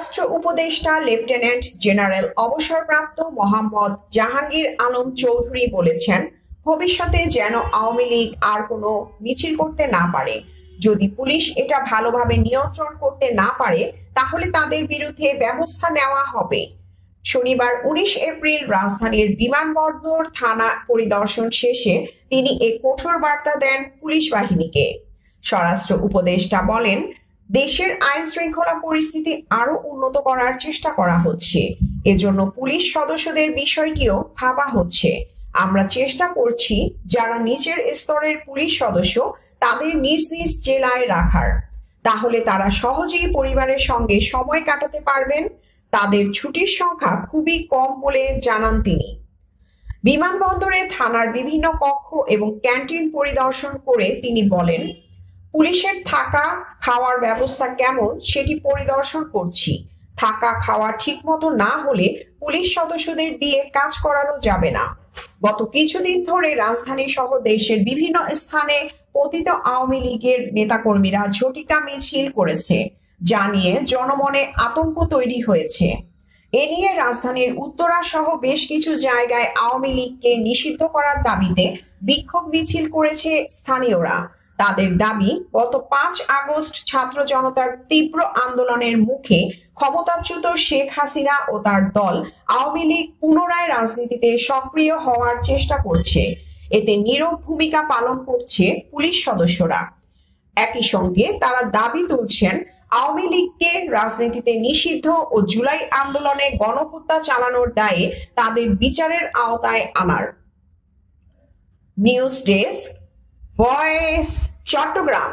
স্বরাষ্ট্র উপদেষ্টা lieutenant general অবসরপ্রাপ্ত মোহাম্মদ জাহাঙ্গীর আলম চৌধুরী বলেছেন, ভবিষ্যতে যেন আওয়ামী লীগ আর কোনো মিছিল করতে না পারে। যদি পুলিশ এটা ভালোভাবে নিয়ন্ত্রণ করতে না পারে তাহলে তাদের বিরুদ্ধে ব্যবস্থা নেওয়া হবে। শনিবার 19 এপ্রিল রাজধানীর বিমানবন্দর থানা পরিদর্শন শেষে তিনি এ কঠোর বার্তা দেন পুলিশ বাহিনীকে। স্বরাষ্ট্র উপদেষ্টা বলেন, দেশের আইন শৃঙ্খলা পরিস্থিতি আরো উন্নত করার চেষ্টা করা হচ্ছে। এজন্য পুলিশ সদস্যদের বিষয়টিও ভাবা হচ্ছে। আমরা চেষ্টা করছি যারা নিচের স্তরের পুলিশ সদস্য তাদের নিজ নিজ জেলায় রাখার, তাহলে তারা সহজেই পরিবারের সঙ্গে সময় কাটাতে পারবেন। তাদের ছুটির সংখ্যা খুবই কম বলে জানান তিনি। বিমানবন্দরে থানার বিভিন্ন কক্ষ এবং ক্যান্টিন পরিদর্শন করে তিনি বলেন, পুলিশের থাকা খাওয়ার ব্যবস্থা কেমন সেটি পরিদর্শন করছি। থাকা খাওয়া ঠিকমতো না হলে পুলিশ সদস্যদের দিয়ে কাজ করানো যাবে না। গত কিছুদিন ধরে রাজধানী সহ দেশের বিভিন্ন স্থানে পতিত আওয়ামী লীগের নেতাকর্মীরা ঝটিকা মিছিল করেছে, যা নিয়ে জনমনে আতঙ্ক তৈরি হয়েছে। এ নিয়ে রাজধানীর উত্তরা সহ বেশ কিছু জায়গায় আওয়ামী লীগকে নিষিদ্ধ করার দাবিতে বিক্ষোভ মিছিল করেছে স্থানীয়রা। তাদের দাবি, গত 5 আগস্ট ছাত্র জনতার তীব্র আন্দোলনের মুখে ক্ষমতাচ্যুত শেখ হাসিনা ও তার দল আওয়ামী লীগ পুনরায় রাজনীতিতে সক্রিয় হওয়ার চেষ্টা করছে। এতে নীরব ভূমিকা পালন করছে পুলিশ সদস্যরা। একই সঙ্গে তারা দাবি তুলছেন, আওয়ামী লীগকে রাজনীতিতে নিষিদ্ধ ও জুলাই আন্দোলনে গণহত্যা চালানোর দায়ে তাদের বিচারের আওতায় আনার। News desk, voice, Chittagong.